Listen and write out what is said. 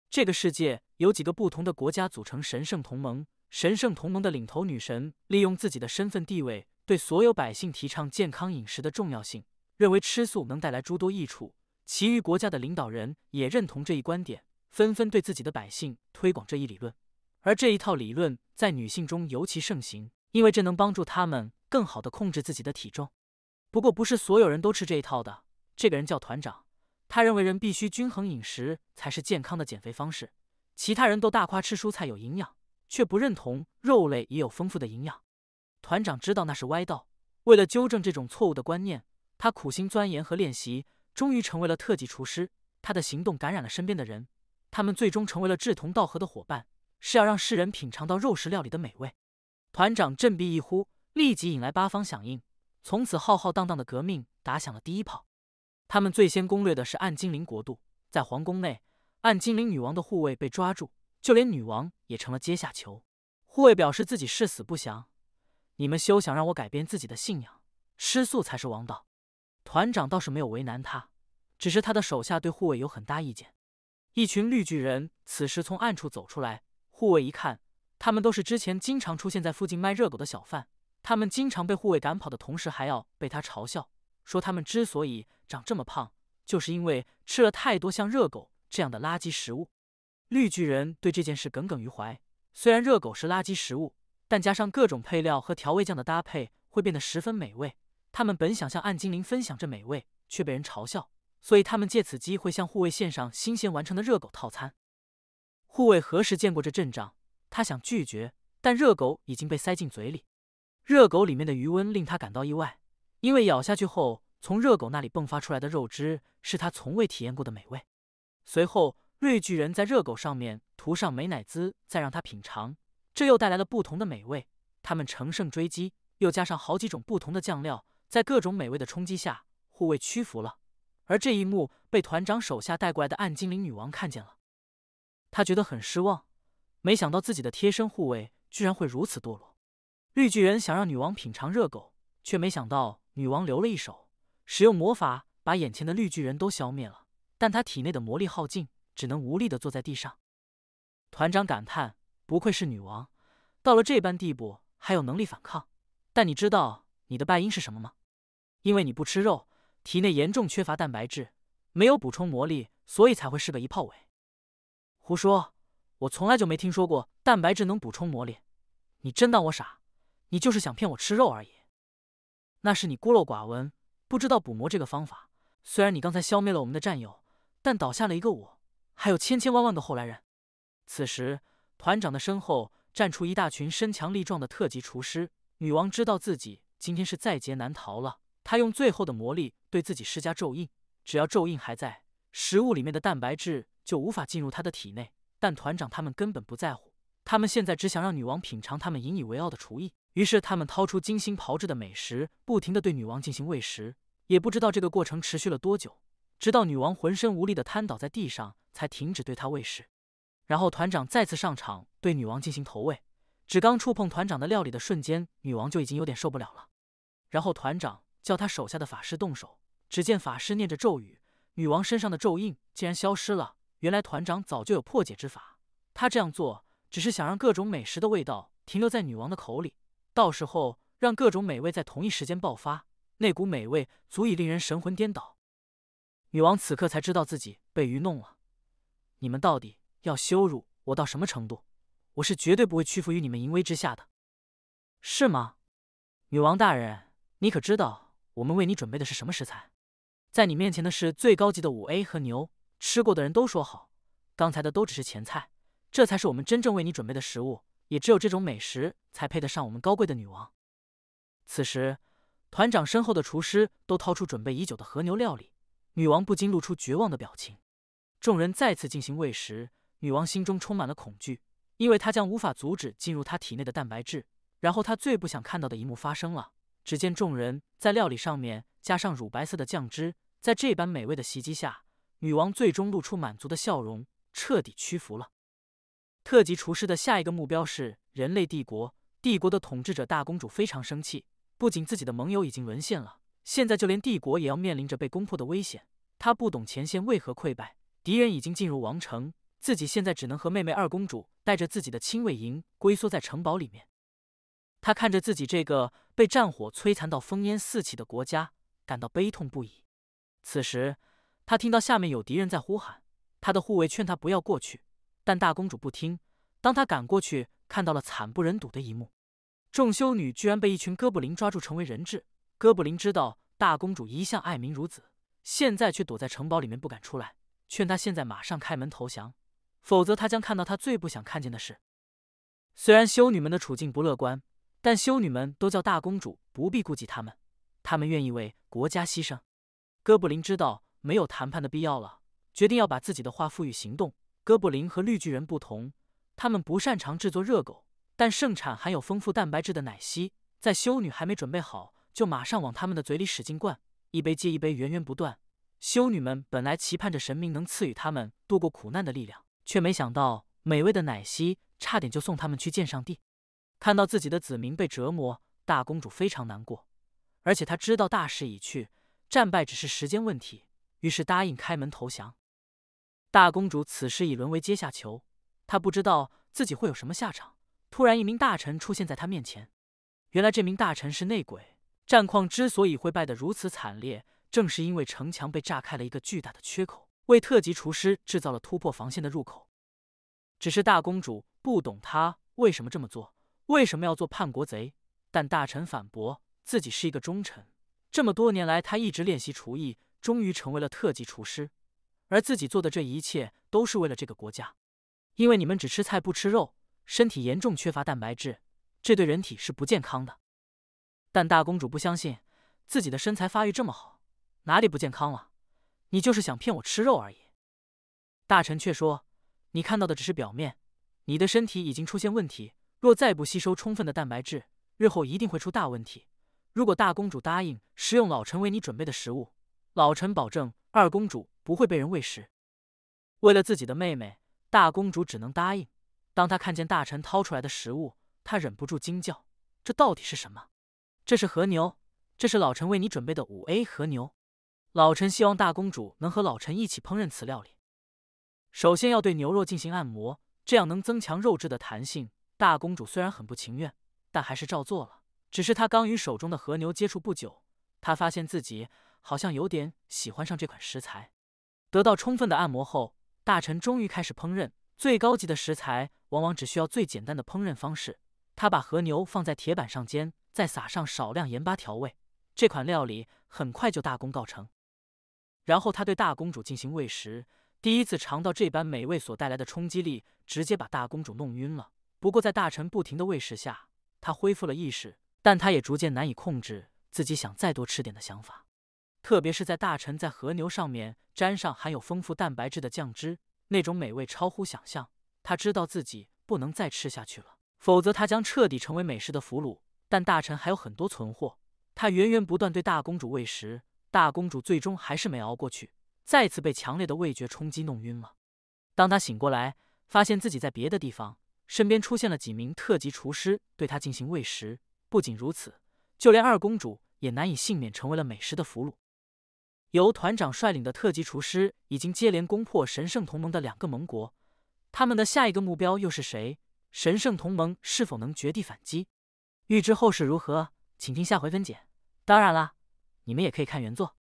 这个世界有几个不同的国家组成神圣同盟，神圣同盟的领头女神利用自己的身份地位，对所有百姓提倡健康饮食的重要性，认为吃素能带来诸多益处。其余国家的领导人也认同这一观点，纷纷对自己的百姓推广这一理论。而这一套理论在女性中尤其盛行，因为这能帮助她们更好地控制自己的体重。不过不是所有人都吃这一套的。这个人叫团长，他认为人必须均衡饮食才是健康的减肥方式。其他人都大夸吃蔬菜有营养，却不认同肉类也有丰富的营养。团长知道那是歪道，为了纠正这种错误的观念，他苦心钻研和练习，终于成为了特级厨师。他的行动感染了身边的人，他们最终成为了志同道合的伙伴，是要让世人品尝到肉食料理的美味。团长振臂一呼，立即引来八方响应，从此浩浩荡荡的革命打响了第一炮。他们最先攻略的是暗精灵国度，在皇宫内，暗精灵女王的护卫被抓住，就连女王也成了阶下囚。护卫表示自己誓死不降，你们休想让我改变自己的信仰，吃素才是王道。团长倒是没有为难他，只是他的手下对护卫有很大意见。一群绿巨人此时从暗处走出来，护卫一看，他们都是之前经常出现在附近卖热狗的小贩，他们经常被护卫赶跑的同时，还要被他嘲笑，说他们之所以长这么胖，就是因为吃了太多像热狗这样的垃圾食物。绿巨人对这件事耿耿于怀，虽然热狗是垃圾食物，但加上各种配料和调味酱的搭配会变得十分美味。他们本想向暗精灵分享这美味，却被人嘲笑，所以他们借此机会向护卫献上新鲜完成的热狗套餐。护卫何时见过这阵仗？他想拒绝，但热狗已经被塞进嘴里。热狗里面的余温令他感到意外，因为咬下去后，从热狗那里迸发出来的肉汁是他从未体验过的美味。随后，绿巨人在热狗上面涂上美乃滋，再让他品尝，这又带来了不同的美味。他们乘胜追击，又加上好几种不同的酱料，在各种美味的冲击下，护卫屈服了。而这一幕被团长手下带过来的暗精灵女王看见了，他觉得很失望，没想到自己的贴身护卫居然会如此堕落。绿巨人想让女王品尝热狗，却没想到女王留了一手，使用魔法把眼前的绿巨人都消灭了，但他体内的魔力耗尽，只能无力地坐在地上。团长感叹，不愧是女王，到了这般地步还有能力反抗。但你知道你的败因是什么吗？因为你不吃肉，体内严重缺乏蛋白质，没有补充魔力，所以才会是个一炮尾。胡说，我从来就没听说过蛋白质能补充魔力。你真当我傻？你就是想骗我吃肉而已。那是你孤陋寡闻，不知道补魔这个方法。虽然你刚才消灭了我们的战友，但倒下了一个我，还有千千万万个后来人。此时，团长的身后站出一大群身强力壮的特级厨师。女王知道自己今天是在劫难逃了，她用最后的魔力对自己施加咒印，只要咒印还在，食物里面的蛋白质就无法进入她的体内。但团长他们根本不在乎，他们现在只想让女王品尝他们引以为傲的厨艺。于是他们掏出精心炮制的美食，不停地对女王进行喂食。也不知道这个过程持续了多久，直到女王浑身无力地瘫倒在地上，才停止对她喂食。然后团长再次上场对女王进行投喂，只刚触碰团长的料理的瞬间，女王就已经有点受不了了。然后团长叫他手下的法师动手，只见法师念着咒语，女王身上的咒印竟然消失了。原来团长早就有破解之法，他这样做只是想让各种美食的味道停留在女王的口里，到时候让各种美味在同一时间爆发，那股美味足以令人神魂颠倒。女王此刻才知道自己被愚弄了。你们到底要羞辱我到什么程度？我是绝对不会屈服于你们淫威之下的。是吗？女王大人，你可知道我们为你准备的是什么食材？在你面前的是最高级的5A 和牛，吃过的人都说好，刚才的都只是前菜，这才是我们真正为你准备的食物，也只有这种美食才配得上我们高贵的女王。此时，团长身后的厨师都掏出准备已久的和牛料理，女王不禁露出绝望的表情。众人再次进行喂食，女王心中充满了恐惧，因为她将无法阻止进入她体内的蛋白质。然后她最不想看到的一幕发生了，只见众人在料理上面加上乳白色的酱汁，在这般美味的袭击下，女王最终露出满足的笑容，彻底屈服了。特级厨师的下一个目标是人类帝国，帝国的统治者大公主非常生气，不仅自己的盟友已经沦陷了，现在就连帝国也要面临着被攻破的危险。她不懂前线为何溃败，敌人已经进入王城，自己现在只能和妹妹二公主带着自己的亲卫营龟缩在城堡里面。他看着自己这个被战火摧残到烽烟四起的国家，感到悲痛不已。此时，他听到下面有敌人在呼喊，他的护卫劝他不要过去，但大公主不听。当他赶过去，看到了惨不忍睹的一幕：众修女居然被一群哥布林抓住，成为人质。哥布林知道大公主一向爱民如子，现在却躲在城堡里面不敢出来，劝她现在马上开门投降，否则他将看到他最不想看见的事。虽然修女们的处境不乐观，但修女们都叫大公主不必顾及他们，他们愿意为国家牺牲。哥布林知道没有谈判的必要了，决定要把自己的话赋予行动。哥布林和绿巨人不同，他们不擅长制作热狗，但盛产含有丰富蛋白质的奶昔，在修女还没准备好，就马上往他们的嘴里使劲灌，一杯接一杯，源源不断。修女们本来期盼着神明能赐予他们度过苦难的力量，却没想到美味的奶昔差点就送他们去见上帝。看到自己的子民被折磨，大公主非常难过，而且她知道大势已去，战败只是时间问题，于是答应开门投降。大公主此时已沦为阶下囚，她不知道自己会有什么下场。突然，一名大臣出现在她面前。原来这名大臣是内鬼。战况之所以会败得如此惨烈，正是因为城墙被炸开了一个巨大的缺口，为特级厨师制造了突破防线的入口。只是大公主不懂他为什么这么做，为什么要做叛国贼？但大臣反驳自己是一个忠臣，这么多年来他一直练习厨艺，终于成为了特级厨师，而自己做的这一切都是为了这个国家。因为你们只吃菜不吃肉，身体严重缺乏蛋白质，这对人体是不健康的。但大公主不相信自己的身材发育这么好，哪里不健康了？你就是想骗我吃肉而已。大臣却说，你看到的只是表面，你的身体已经出现问题，若再不吸收充分的蛋白质，日后一定会出大问题。如果大公主答应食用老臣为你准备的食物，老臣保证二公主不会被人喂食。为了自己的妹妹，大公主只能答应。当她看见大臣掏出来的食物，她忍不住惊叫，这到底是什么？这是和牛，这是老臣为你准备的5A 和牛。老臣希望大公主能和老臣一起烹饪此料理。首先要对牛肉进行按摩，这样能增强肉质的弹性。大公主虽然很不情愿，但还是照做了。只是她刚与手中的和牛接触不久，她发现自己好像有点喜欢上这款食材。得到充分的按摩后，大臣终于开始烹饪。最高级的食材往往只需要最简单的烹饪方式。他把和牛放在铁板上煎，再撒上少量盐巴调味，这款料理很快就大功告成。然后他对大公主进行喂食，第一次尝到这般美味所带来的冲击力，直接把大公主弄晕了。不过在大臣不停的喂食下，他恢复了意识，但他也逐渐难以控制自己想再多吃点的想法。特别是在大臣在和牛上面沾上含有丰富蛋白质的酱汁，那种美味超乎想象。他知道自己不能再吃下去了，否则他将彻底成为美食的俘虏。但大臣还有很多存货，他源源不断对大公主喂食，大公主最终还是没熬过去，再次被强烈的味觉冲击弄晕了。当他醒过来，发现自己在别的地方，身边出现了几名特级厨师对他进行喂食。不仅如此，就连二公主也难以幸免，成为了美食的俘虏。由团长率领的特级厨师已经接连攻破神圣同盟的2个盟国，他们的下一个目标又是谁？神圣同盟是否能绝地反击？欲知后事如何，请听下回分解。当然啦，你们也可以看原作。